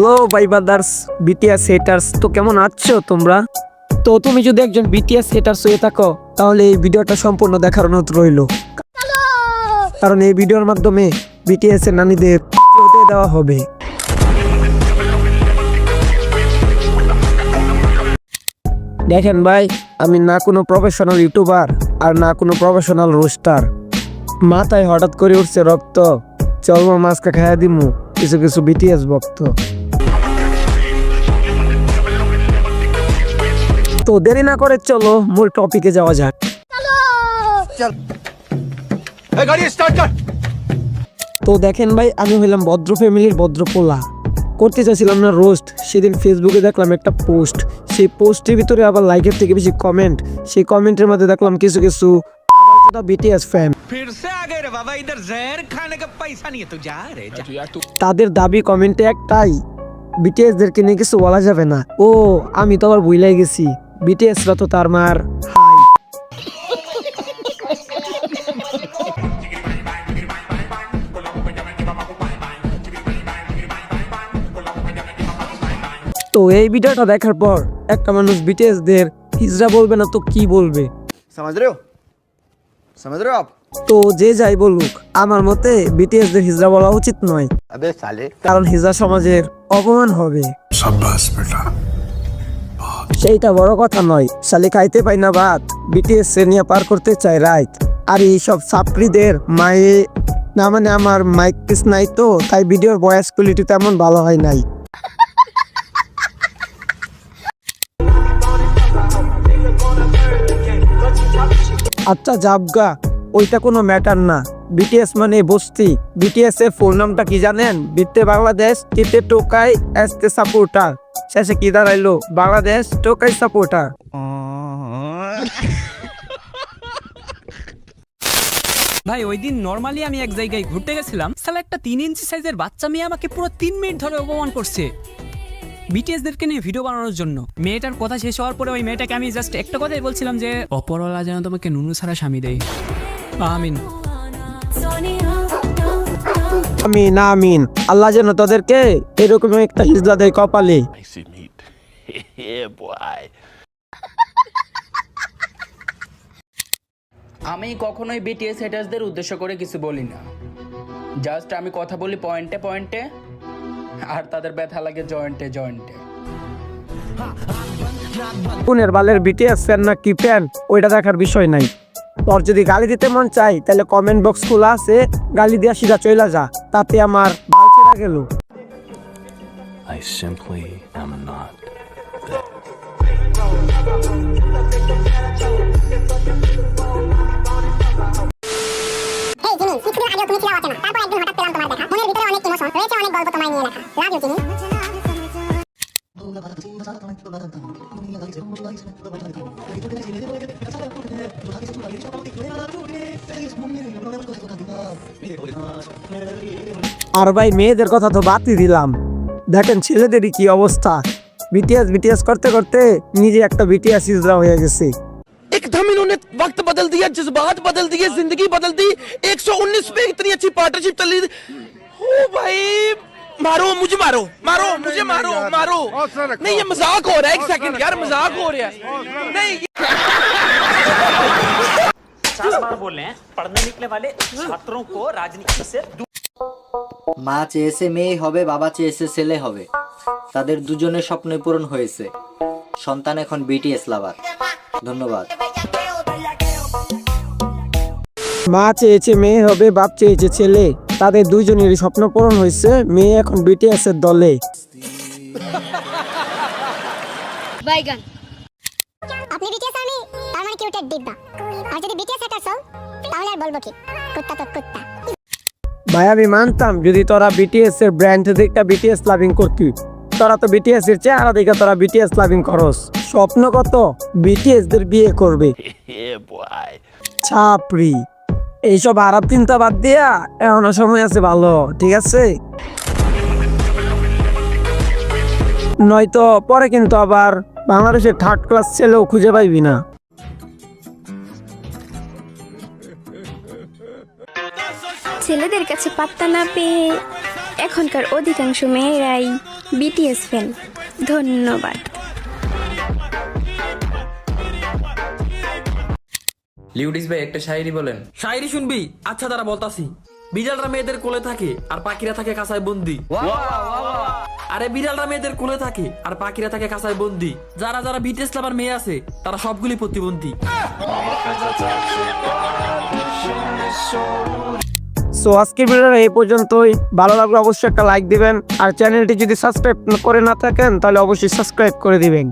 Hello ভাই brothers, BTS haters, তো কেমন আছো তোমরা? তো তুমি যদি একজন বিটিএস হেটার্স হয়ে থাকো তাহলে এই ভিডিওটা সম্পূর্ণ দেখার অনুরোধ রইল, কারণ এই ভিডিওর মাধ্যমে বিটিএস এর নানীদের হতে দেওয়া হবে। দেখেন ভাই, আমি না কোনো প্রফেশনাল ইউটিউবার আর না কোনো প্রফেশনাল রোস্টার। মাথায় হঠাৎ করে উঠছে রক্ত, চলমা মাছকা খাইয়া দিমু কিছু কিছু বিটিএস ভক্ত। তো দেরি না করে চলো মূল টপিকে যাওয়া যাক। তো দেখেন ভাই, আমি হইলাম ভদ্র ফ্যামিলির ভদ্র পোলা, করতে চাইছিলাম না রোস্ট। সেদিন ফেসবুকে দেখলাম একটা পোস্ট, সেই পোস্টের ভিতরে আবার লাইকের থেকে বেশি কমেন্ট। সেই কমেন্টের মধ্যে দেখলাম কিছু কিছু বিটিএস ফ্যান। তাদের দাবি কমেন্টে একটাই, বিটিএস দেরকে নিয়ে কিছু বলা যাবে না। ও আমি তো আবার ভুলাই গেছি, বিটিএস রা তো তার মার হাই। তো এই ভিডিওটা দেখার পর একটা মানুষ বিটিএস দের হিজড়া বলবে না তো কি বলবে? তো যে যাই বলুক, আমার মতে বিটিএস দের হিজড়া বলা উচিত নয়, কারণ হিজড়া সমাজের অপমান হবে। সেইটা বড় কথা নয়, শালি খাইতে পাই না ভাত, বিটিএস নিয়ে পার করতে চাই রাইট। আর এইসব ছাত্রীদের মায়ে না, মানে আমার মাইক পিস নাই তো, তাই ভিডিওর ভয়েস কোয়ালিটি তেমন ভালো হয় নাই। আচ্ছা জাবগা, ওইটা কোনো ম্যাটার না। বিটিএস মানে বস্তি। বিটিএস এর ফুল নামটা কি জানেন? বিতে বাংলাদেশ, টিতে টোকাই, এসতে সাপোর্টার। শেষে কি দাঁড়াইলো? বাংলাদেশ টোকাই সাপোর্টার। ভাই ওই দিন নর্মালি আমি এক জায়গায় ঘুরতে গেছিলাম, সালা একটা 3 ইঞ্চি সাইজের বাচ্চা মেয়ে আমাকে পুরো 3 মিনিট ধরে অপমান করছে বিটিএস দেরকে নিয়ে ভিডিও বানানোর জন্য। মেয়েটার কথা শেষ হওয়ার পরে ওই মেয়েটাকে আমি জাস্ট একটা কথাই বলছিলাম যে অপরওয়ালা যেন তোমাকে নুনু ছাড়া স্বামী দেয়। আমিন আমিন আমিন। আল্লাহ যেন তাদেরকে এরকম একটা হিজলা দেয় কপালে। আমি কখনোই বিটিএস হেটার্সদের উদ্দেশ্য করে কিছু বলি না, জাস্ট আমি কথা বলি পয়েন্টে পয়েন্টে, আর তাদের ব্যথা লাগে জয়েন্টে জয়েন্টে। কোনের বালের বিটিএস ফ্যান না কি ফ্যান ওইটা দেখার বিষয় নাই। তোর যদি গালি দিতে মন চাই তাহলে কমেন্ট বক্স খোলা আছে, গালি দিয়া সিধা চইলা যা, তাতে আমার বাল ছেড়া গেল। I simply am not that. এই জিনি কিছুদিন আগেও তুমি ছিলে অচেনা, তারপর একদিন হঠাৎ পেলাম তোমার দেখা। মনের ভিতরে অনেক ইমোশন রয়েছে, অনেক গল্প তোমায় নিয়ে লেখা। লাভ ইউ জিনি। আর ভাই মেয়েদের কথা তো বাদই দিলাম, দেখেন ছেলেদেরই কি অবস্থা। বিটিএস বিটিএস করতে করতে নিজে একটা বিটিএস হিজড়া হয়ে গেছে। एकदम इन्होंने वक्त बदल दिया, जज्बात बदल दिए, जिंदगी बदल दी। 119 पे इतनी अच्छी पार्टनरशिप चली। ओ भाई मारो मुझे, मारो मारो मुझे, मारो मारो। नहीं ये मजाक हो रहा है, एक सेकंड यार, मजाक हो रहा है। नहीं बार बोल रहे हैं पढ़ने निकले वाले छात्रों को राजनीति से মা চেয়েছে মেয়ে হবে, বাবা চেয়েছে ছেলে হবে। তাদের দুজনের স্বপ্ন পূরণ হয়েছে, সন্তান এখন বিটিএস লাভার। ধন্যবাদ। মা চেয়েছে মেয়ে হবে, বাপ চেয়েছে ছেলে, তাদের দুইজনেরই স্বপ্ন পূরণ হয়েছে, মেয়ে এখন বিটিএস এর দলে। বাইগান। আপনি বিটিএস আর্মি, তার মানে কিউটেড ডিব্বা। আর যদি বিটিএস হেটার্স হও তাহলে আর বলবো কি, কুত্তা তো কুত্তা। ভাই আমি মানতাম যদি তোরা বিটিএস এর ব্র্যান্ড দেখে বিটিএস লাভিং করতি, তোরা তো বিটিএস এর চেহারা দেখে তোরা বিটিএস লাভিং করস। স্বপ্ন কত বিটিএস দের বিয়ে করবে। ছাপরি এইসব আরব চিন্তা বাদ দিয়া এখনো সময় আছে ভালো, ঠিক আছে? নয়তো পরে কিন্তু আবার বাংলাদেশের থার্ড ক্লাস ছেলেও খুঁজে পাইবি না। ছেলেদের কাছে পাত্তা না পেয়ে এখনকার অধিকাংশ মেয়েরাই বিটিএস ফ্যান। ধন্যবাদ। লিউডিস ভাই একটা শায়রি বলেন। শায়রি শুনবি? আচ্ছা তারা বলতাছি। বিড়ালরা মেয়েদের কোলে থাকে আর পাখিরা থাকে কাঁসায় বন্দি। আরে বিড়ালরা মেয়েদের কোলে থাকে আর পাখিরা থাকে কাঁসায় বন্দি। যারা যারা বিটিএস লাভার মেয়ে আছে তারা সবগুলি প্রতিবন্ধী। সো আজকের ভিডিওটা এই পর্যন্তই। ভালো লাগলে অবশ্যই একটা লাইক দিবেন, আর চ্যানেলটি যদি সাবস্ক্রাইব করে না থাকেন তাহলে অবশ্যই সাবস্ক্রাইব করে দিবেন।